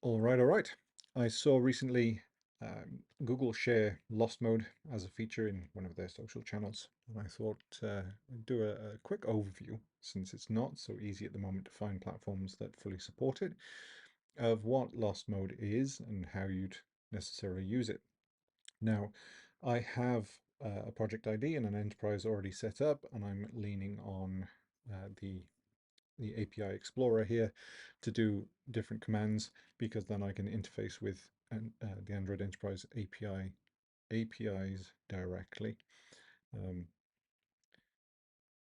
All right. I saw recently Google share lost mode as a feature in one of their social channels, and I thought I'd do a quick overview, since it's not so easy at the moment to find platforms that fully support it, of what lost mode is and how you'd necessarily use it. Now, I have a project ID and an enterprise already set up, and I'm leaning on the API Explorer here to do different commands, because then I can interface with the Android Enterprise APIs directly. Um,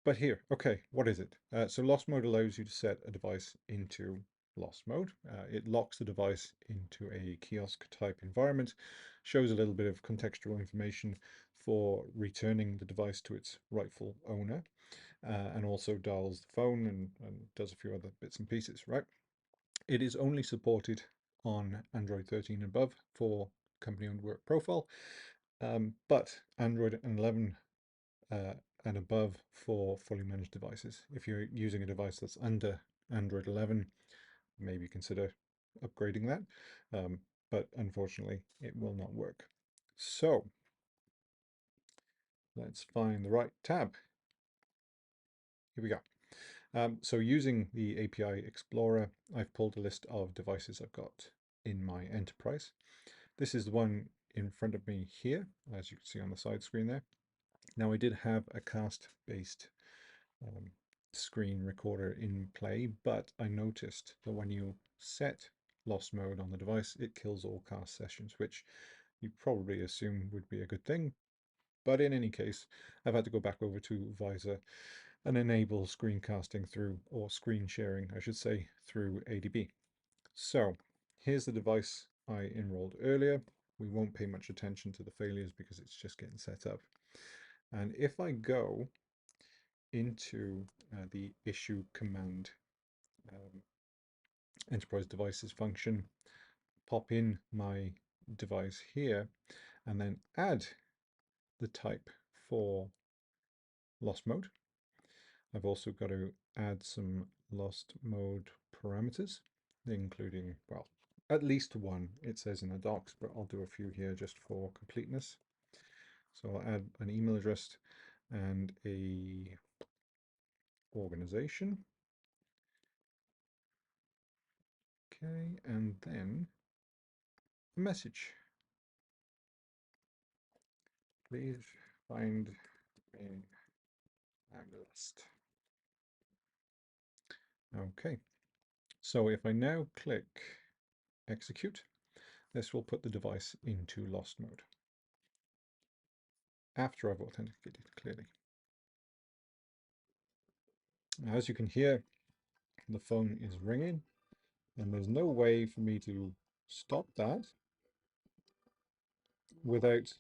but here, okay, what is it? So lost mode allows you to set a device into lost mode. It locks the device into a kiosk type environment, shows a little bit of contextual information for returning the device to its rightful owner, and also dials the phone and does a few other bits and pieces, right? It is only supported on Android 13 and above for company-owned work profile, but Android 11 uh, and above for fully managed devices. If you're using a device that's under Android 11, maybe consider upgrading that, but unfortunately it will not work. So let's find the right tab. Here we go. So using the API Explorer, I've pulled a list of devices I've got in my enterprise. This is the one in front of me here, as you can see on the side screen there. Now, I did have a cast-based um, screen recorder in play, but I noticed that when you set lost mode on the device, it kills all cast sessions, which you probably assume would be a good thing. But in any case, I've had to go back over to Visor and enable screencasting through, or screen sharing, I should say, through ADB. So here's the device I enrolled earlier. We won't pay much attention to the failures because it's just getting set up. And if I go into the issue command enterprise devices function, pop in my device here, and then add the type for lost mode. I've also got to add some lost mode parameters, including, well, at least one, it says in the docs, but I'll do a few here just for completeness. So I'll add an email address and a organization. Okay, and then a message. Please find me analyst. Okay, so if I now click execute, this will put the device into lost mode after I've authenticated clearly. Now, as you can hear, the phone is ringing, and there's no way for me to stop that without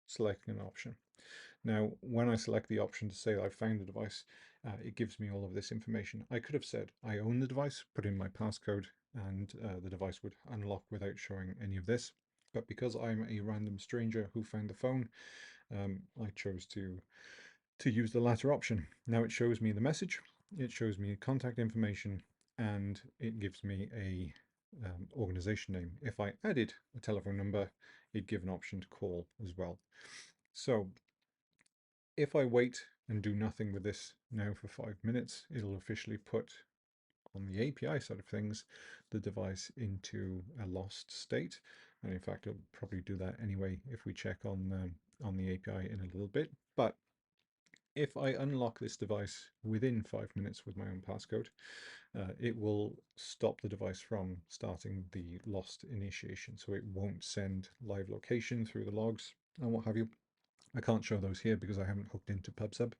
selecting an option. Now, when I select the option to say I've found the device, it gives me all of this information. I could have said I own the device, put in my passcode, and the device would unlock without showing any of this. But because I'm a random stranger who found the phone, I chose to use the latter option. Now it shows me the message, it shows me contact information, and it gives me a organization name. If I added a telephone number, it'd give an option to call as well. So if I wait and do nothing with this now for 5 minutes, it'll officially put, on the API side of things, the device into a lost state. And in fact, it'll probably do that anyway if we check on the API in a little bit. But if I unlock this device within 5 minutes with my own passcode, it will stop the device from starting the lost initiation. So it won't send live location through the logs and what have you. I can't show those here because I haven't hooked into PubSub.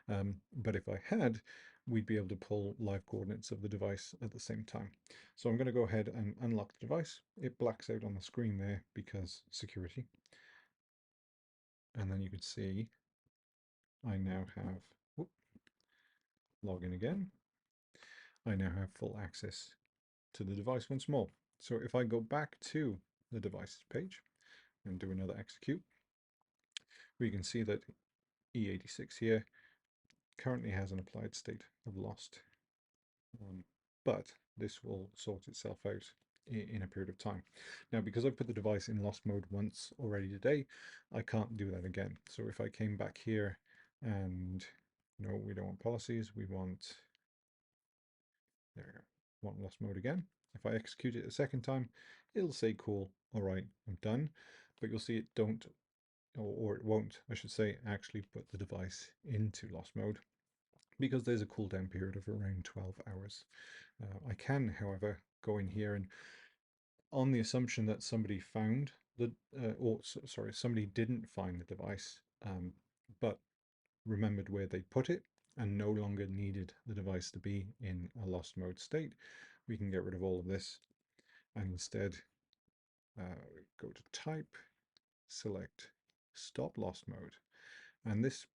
But if I had, we'd be able to pull live coordinates of the device at the same time. So I'm going to go ahead and unlock the device. It blacks out on the screen there because security. And then you can see I now have, whoop, log in again. I now have full access to the device once more. So if I go back to the devices page and do another execute, we can see that E86 here currently has an applied state of lost. But this will sort itself out in a period of time. Now, because I've put the device in lost mode once already today, I can't do that again. So if I came back here and no, we don't want policies, we want, there we go, want lost mode again. If I execute it a second time, it'll say, cool, all right, I'm done. But you'll see it don't, or it won't, I should say, actually put the device into lost mode because there's a cooldown period of around 12 hours. I can, however, go in here and on the assumption that somebody found the, sorry, somebody didn't find the device, but remembered where they put it and no longer needed the device to be in a lost mode state, we can get rid of all of this and instead go to type, select stop lost mode. And this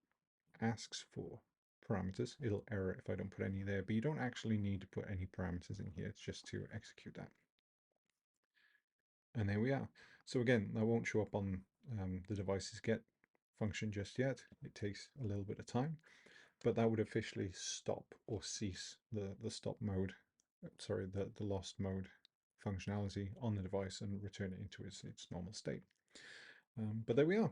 asks for parameters. It'll error if I don't put any there, but you don't actually need to put any parameters in here. It's just to execute that. And there we are. So again, that won't show up on the device's get function just yet. It takes a little bit of time, but that would officially stop or cease the stop mode, sorry, the lost mode functionality on the device and return it into its normal state. But there we are.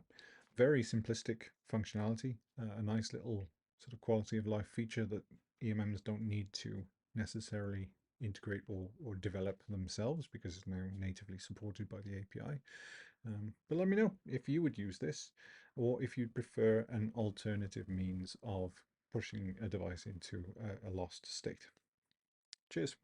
Very simplistic functionality, a nice little sort of quality of life feature that EMMs don't need to necessarily integrate or develop themselves because it's now natively supported by the API. But let me know if you would use this or if you'd prefer an alternative means of pushing a device into a lost state. Cheers.